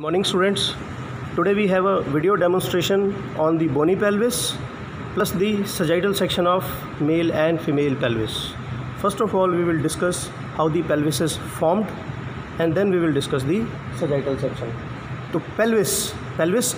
Morning students, today we have a video demonstration on the bony pelvis plus the sagittal section of male and female pelvis. First of all, we will discuss how the pelvis is formed and then we will discuss the sagittal section. So pelvis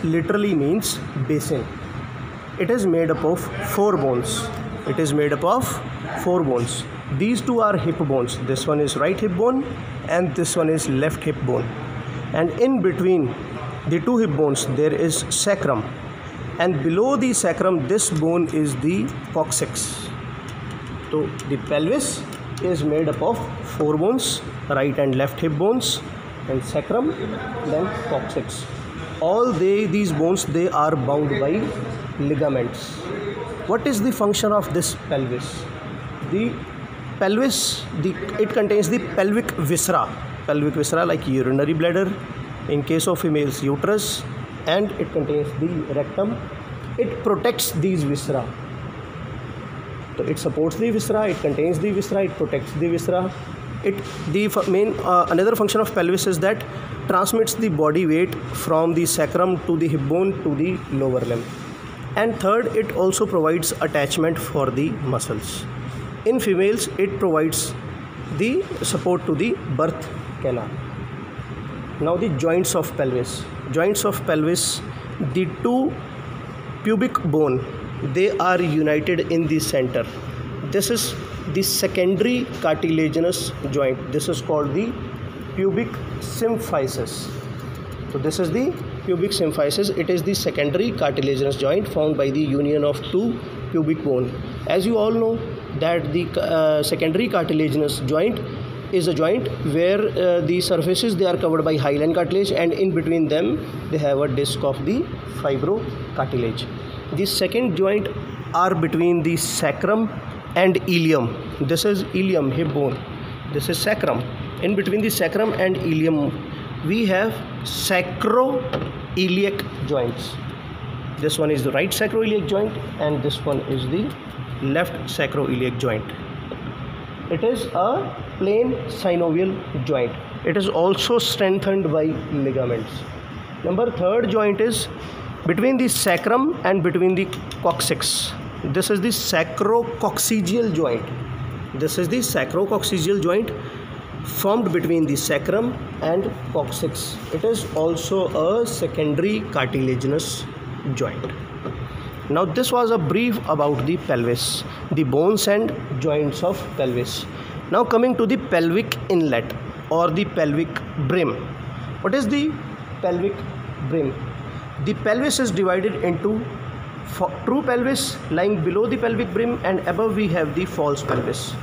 literally means basin. It is made up of four bones. These two are hip bones. This one is right hip bone and this one is left hip bone. And in between the two hip bones there is sacrum, and below the sacrum this bone is the coccyx. So the pelvis is made up of four bones, right and left hip bones, and sacrum, then coccyx. All these bones, they are bound by ligaments. What is the function of this pelvis? The pelvis, it contains the pelvic viscera like urinary bladder, in case of females uterus, and it contains the rectum. It protects these viscera. So it supports the viscera, it contains the viscera, it protects the viscera. Another function of pelvis is that transmits the body weight from the sacrum to the hip bone to the lower limb. And third, it also provides attachment for the muscles. In females, it provides the support to the birth canal. Now the joints of pelvis. The two pubic bone, they are united in the center. This is the secondary cartilaginous joint. This is called the pubic symphysis. So this is the pubic symphysis. It is the secondary cartilaginous joint formed by the union of two pubic bone. As you all know that the secondary cartilaginous joint is a joint where the surfaces, they are covered by hyaline cartilage, and in between them they have a disc of the fibrocartilage. The second joint are between the sacrum and ilium. This is ilium, hip bone. This is sacrum. In between the sacrum and ilium we have sacroiliac joints. This one is the right sacroiliac joint and this one is the left sacroiliac joint. It is a plain synovial joint. It is also strengthened by ligaments. Number third joint is between the sacrum and between the coccyx. This is the sacrococcygeal joint. Formed between the sacrum and coccyx. It is also a secondary cartilaginous joint. Now this was a brief about the pelvis, the bones and joints of pelvis. Now coming to the pelvic inlet or the pelvic brim. What is the pelvic brim? The pelvis is divided into true pelvis lying below the pelvic brim, and above we have the false pelvis.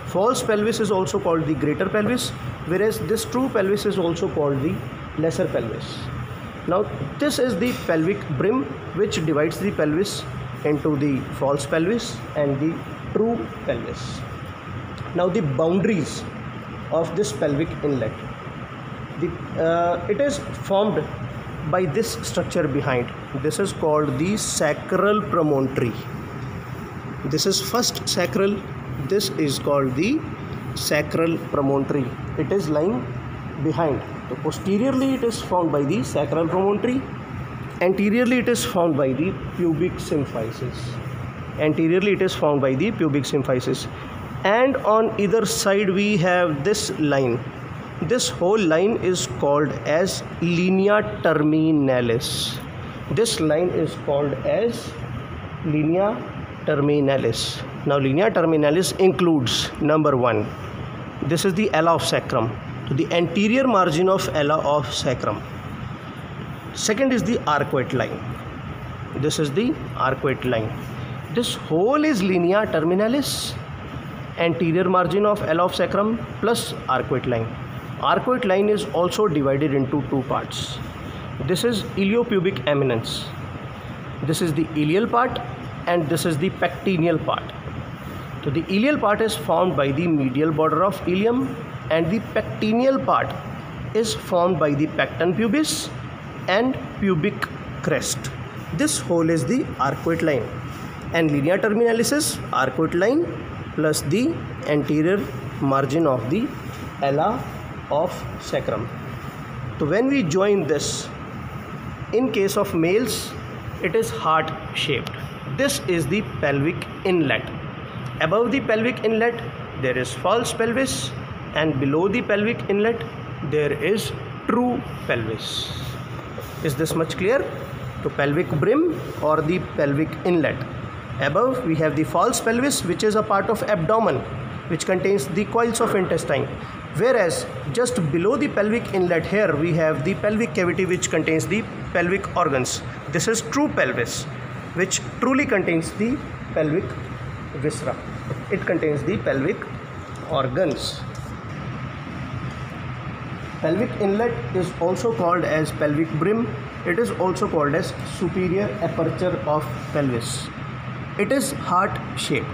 False pelvis is also called the greater pelvis, whereas this true pelvis is also called the lesser pelvis. Now this is the pelvic brim, which divides the pelvis into the false pelvis and the true pelvis. Now the boundaries of this pelvic inlet. It is formed by this structure behind. This is called the sacral promontory. This is first sacral. This is called the sacral promontory. It is lying behind. So posteriorly it is formed by the sacral promontory. Anteriorly it is formed by the pubic symphysis. And on either side we have this line. This whole line is called as linea terminalis. This line is called as linea terminalis. Now linea terminalis includes, number one, this is the ala of sacrum. So the anterior margin of ala of sacrum. Second is the arcuate line. This is the arcuate line. This whole is linea terminalis, anterior margin of ala of sacrum plus arcuate line. Arcuate line is also divided into two parts. This is iliopubic eminence. This is the ilial part and this is the pectineal part. So the ilial part is formed by the medial border of ilium, and the pectineal part is formed by the pecten pubis and pubic crest. This whole is the arcuate line, and linea terminalis is arcuate line plus the anterior margin of the ala of sacrum. So when we join this, in case of males, it is heart shaped. This is the pelvic inlet. Above the pelvic inlet, there is false pelvis, and below the pelvic inlet, there is true pelvis. Is this much clear? So pelvic brim or the pelvic inlet. Above we have the false pelvis, which is a part of abdomen, which contains the coils of intestine. Whereas just below the pelvic inlet, here we have the pelvic cavity, which contains the pelvic organs. This is true pelvis, which truly contains the pelvic viscera. It contains the pelvic organs. Pelvic inlet is also called as pelvic brim. It is also called as superior aperture of pelvis. It is heart shaped.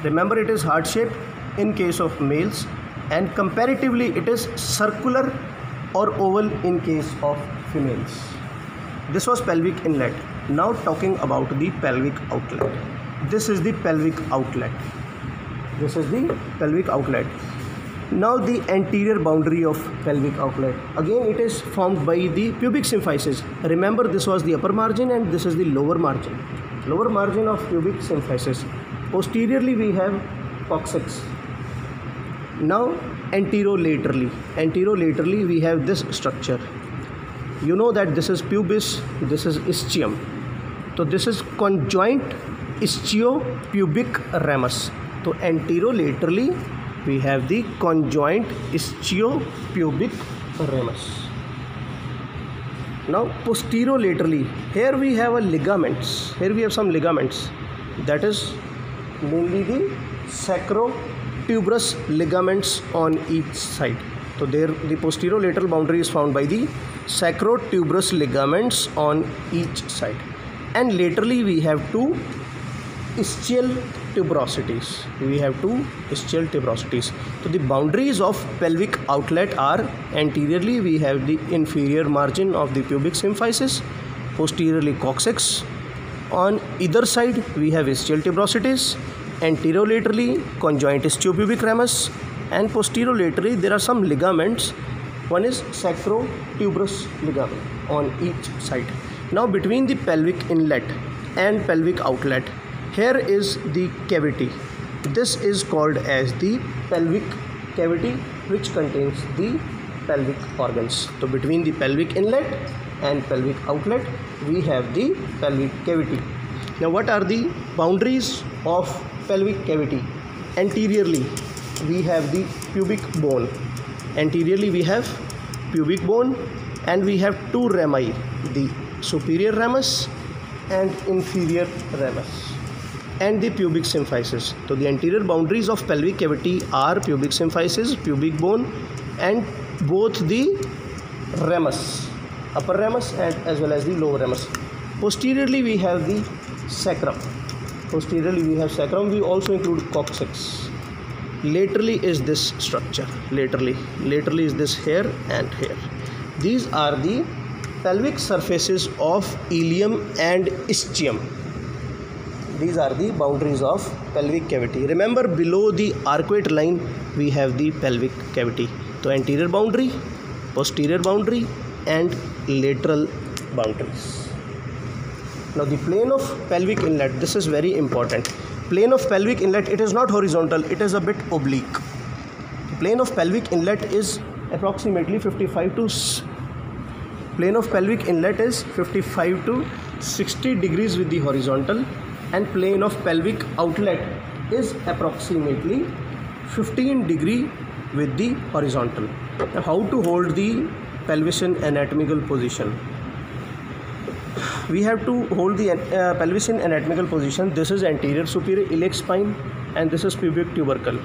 Remember, it is heart shaped in case of males, and comparatively it is circular or oval in case of females. This was pelvic inlet. Now talking about the pelvic outlet. This is the pelvic outlet. This is the pelvic outlet. Now the anterior boundary of pelvic outlet. Again, it is formed by the pubic symphysis. Remember, this was the upper margin and this is the lower margin. Lower margin of pubic symphysis. Posteriorly we have coccyx. Now anterolaterally we have this structure. You know that this is pubis, this is ischium. So this is conjoint ischiopubic ramus. So anterolaterally we have the conjoint ischiopubic ramus. Now posterolaterally, here we have a ligaments. Here we have some ligaments. That is mainly the sacrotuberous ligaments on each side. So there the posterolateral boundary is found by the sacrotuberous ligaments on each side. And laterally we have two ischial tuberosities. We have two ischial tuberosities. So the boundaries of pelvic outlet are: anteriorly we have the inferior margin of the pubic symphysis, posteriorly coccyx. On either side we have ischial tuberosities. Anterolaterally conjoint ischiopubic ramus, and posterolaterally there are some ligaments. One is sacrotuberous ligament on each side. Now between the pelvic inlet and pelvic outlet, here is the cavity. This is called as the pelvic cavity, which contains the pelvic organs. So between the pelvic inlet and pelvic outlet, we have the pelvic cavity. Now what are the boundaries of pelvic cavity? Anteriorly we have the pubic bone. Anteriorly we have pubic bone, and we have two rami, the superior ramus and inferior ramus, and the pubic symphysis. So the anterior boundaries of pelvic cavity are pubic symphysis, pubic bone, and both the ramus, upper ramus and as well as the lower ramus. Posteriorly we have the sacrum. Posteriorly we have sacrum. We also include coccyx. Laterally is this structure. Laterally is this here and here. These are the pelvic surfaces of ilium and ischium. These are the boundaries of pelvic cavity. Remember, below the arcuate line we have the pelvic cavity. So anterior boundary, posterior boundary, and lateral boundaries. Now the plane of pelvic inlet, this is very important. Plane of pelvic inlet, it is not horizontal, it is a bit oblique. The plane of pelvic inlet is approximately 55 to 60 degrees with the horizontal, and plane of pelvic outlet is approximately 15 degree with the horizontal. Now how to hold the pelvis in anatomical position? We have to hold the pelvis in anatomical position. This is anterior superior iliac spine and this is pubic tubercle.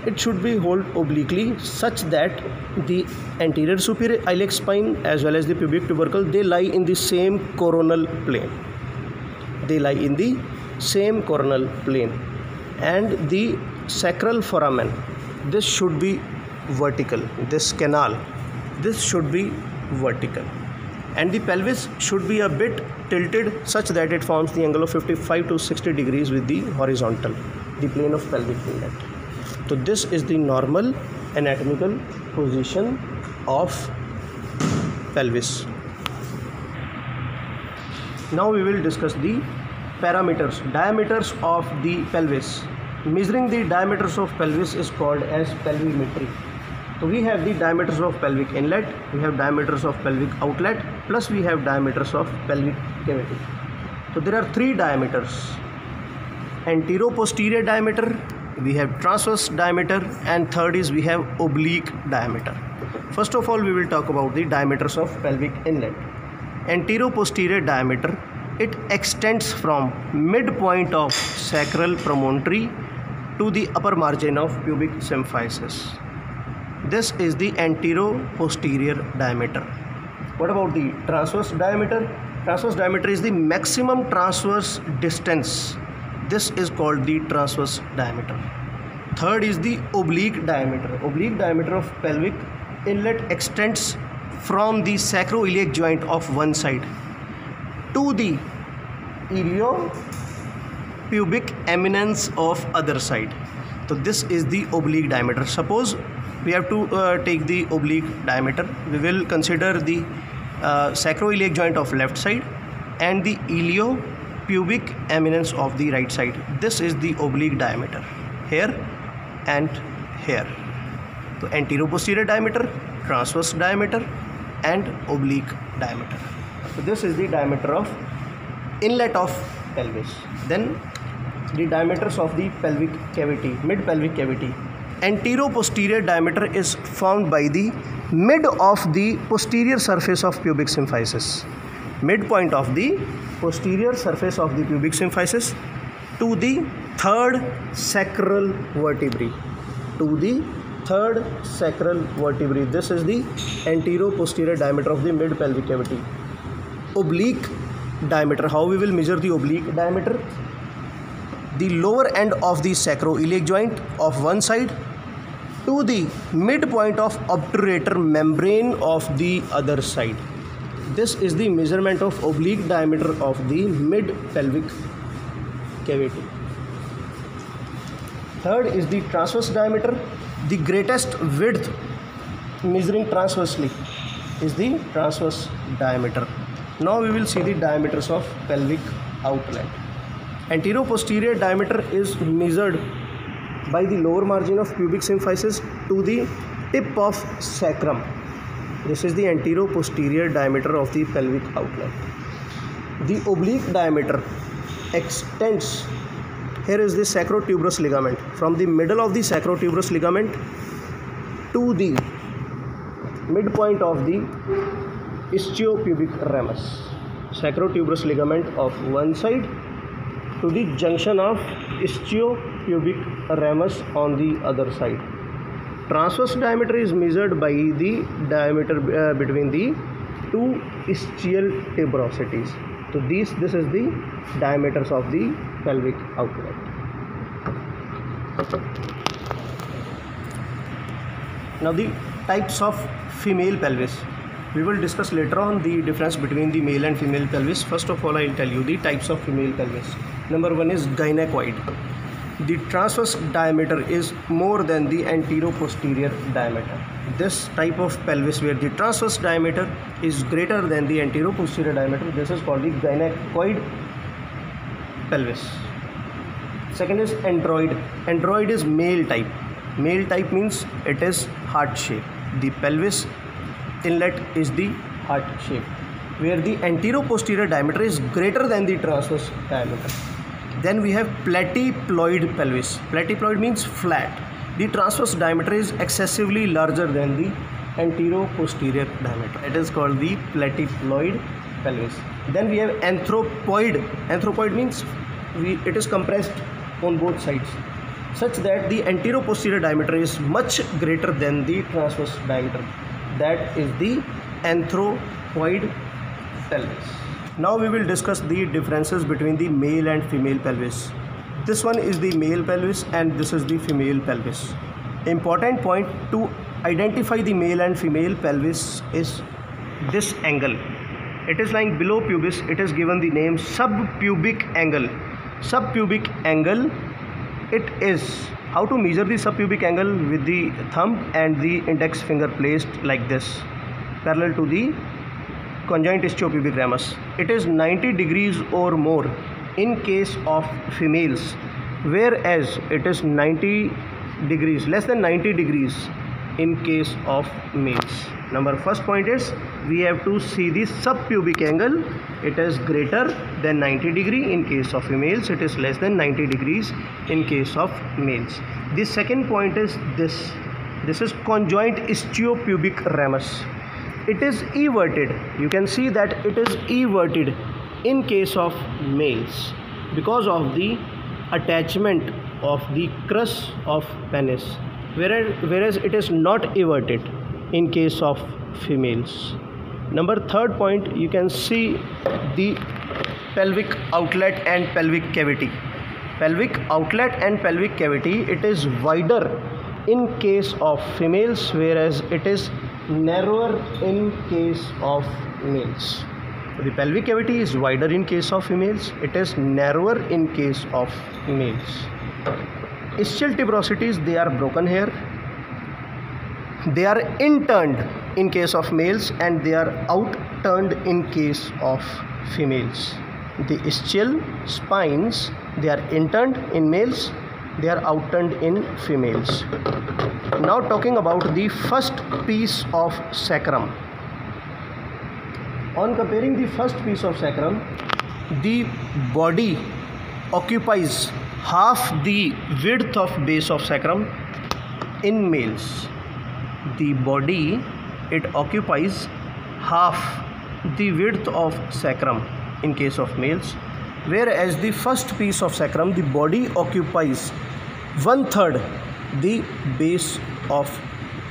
It should be held obliquely such that the anterior superior iliac spine as well as the pubic tubercle, they lie in the same coronal plane. And the sacral foramen, this should be vertical. This canal, this should be vertical. And the pelvis should be a bit tilted such that it forms the angle of 55 to 60 degrees with the horizontal, the plane of pelvic inlet. So this is the normal anatomical position of pelvis. Now we will discuss the parameters, diameters of the pelvis. Measuring the diameters of pelvis is called as pelvimetry. So we have the diameters of pelvic inlet, we have diameters of pelvic outlet, plus we have diameters of pelvic cavity. So there are three diameters: antero-posterior diameter, we have transverse diameter, and third is we have oblique diameter. First of all, we will talk about the diameters of pelvic inlet. Antero-posterior diameter, it extends from midpoint of sacral promontory to the upper margin of pubic symphysis. This is the antero-posterior diameter. What about the transverse diameter? Transverse diameter is the maximum transverse distance. This is called the transverse diameter. Third is the oblique diameter. Oblique diameter of pelvic inlet extends from the sacroiliac joint of one side to the iliopubic eminence of other side. So this is the oblique diameter. Suppose we have to take the oblique diameter. We will consider the sacroiliac joint of left side and the iliopubic eminence of the right side. This is the oblique diameter, here and here. So antero-posterior diameter, transverse diameter, and oblique diameter. So this is the diameter of inlet of pelvis. Then the diameters of the pelvic cavity, mid pelvic cavity. Antero-posterior diameter is found by the mid of the posterior surface of pubic symphysis, midpoint of the posterior surface of the pubic symphysis to the third sacral vertebrae, This is the antero-posterior diameter of the mid pelvic cavity. Oblique diameter, how we will measure the oblique diameter? The lower end of the sacroiliac joint of one side to the midpoint of obturator membrane of the other side. This is the measurement of oblique diameter of the mid pelvic cavity. Third is the transverse diameter. The greatest width measuring transversely is the transverse diameter. Now we will see the diameters of pelvic outlet. Antero-posterior diameter is measured by the lower margin of pubic symphysis to the tip of sacrum. This is the antero-posterior diameter of the pelvic outlet. The oblique diameter extends, here is the sacrotuberous ligament, from the middle of the sacrotuberous ligament to the midpoint of the ischiopubic ramus. Sacrotuberous ligament of one side to the junction of ischiopubic ramus on the other side. Transverse diameter is measured by the diameter between the two ischial tuberosities. So this is the diameters of the pelvic outlet. Now the types of female pelvis. We will discuss later on the difference between the male and female pelvis. First of all, I will tell you the types of female pelvis. Number one is gynecoid. The transverse diameter is more than the antero-posterior diameter. This type of pelvis where the transverse diameter is greater than the antero-posterior diameter, this is called the gynecoid pelvis. Second is android. Android is male type. Male type means it is heart shape. The pelvis inlet is the heart shape, where the antero-posterior diameter is greater than the transverse diameter. Then we have platyploid pelvis. Platyploid means flat. The transverse diameter is excessively larger than the antero-posterior diameter. It is called the platyploid pelvis. Then we have anthropoid. Anthropoid means it is compressed on both sides, such that the antero-posterior diameter is much greater than the transverse diameter. That is the anthropoid pelvis. Now we will discuss the differences between the male and female pelvis. This one is the male pelvis and this is the female pelvis. Important point to identify the male and female pelvis is this angle. It is lying below pubis. It is given the name subpubic angle. Subpubic angle, it is, how to measure the subpubic angle? With the thumb and the index finger placed like this, parallel to the conjoint ischiopubic ramus. It is 90 degrees or more in case of females, whereas it is 90 degrees, less than 90 degrees in case of males. Number first point is we have to see the subpubic angle. It is greater than 90 degree in case of females. It is less than 90 degrees in case of males. The second point is this. This is conjoint ischiopubic ramus. It is everted. You can see that it is everted in case of males because of the attachment of the crus of penis, whereas it is not everted in case of females. Number third point, you can see the pelvic outlet and pelvic cavity. Pelvic outlet and pelvic cavity, it is wider in case of females, whereas it is narrower in case of males. The pelvic cavity is wider in case of females, it is narrower in case of males. Ischial tuberosities, they are broken here. They are inturned in case of males and they are outturned in case of females. The ischial spines, they are interned in males, they are outturned in females. Now talking about the first piece of sacrum. On comparing the first piece of sacrum, the body occupies half the width of base of sacrum in males. The body, it occupies half the width of sacrum in case of males, whereas the first piece of sacrum, the body occupies 1/3 the base of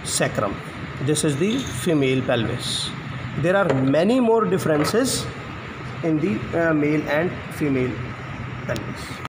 sacrum. This is the female pelvis. There are many more differences in the male and female pelvis.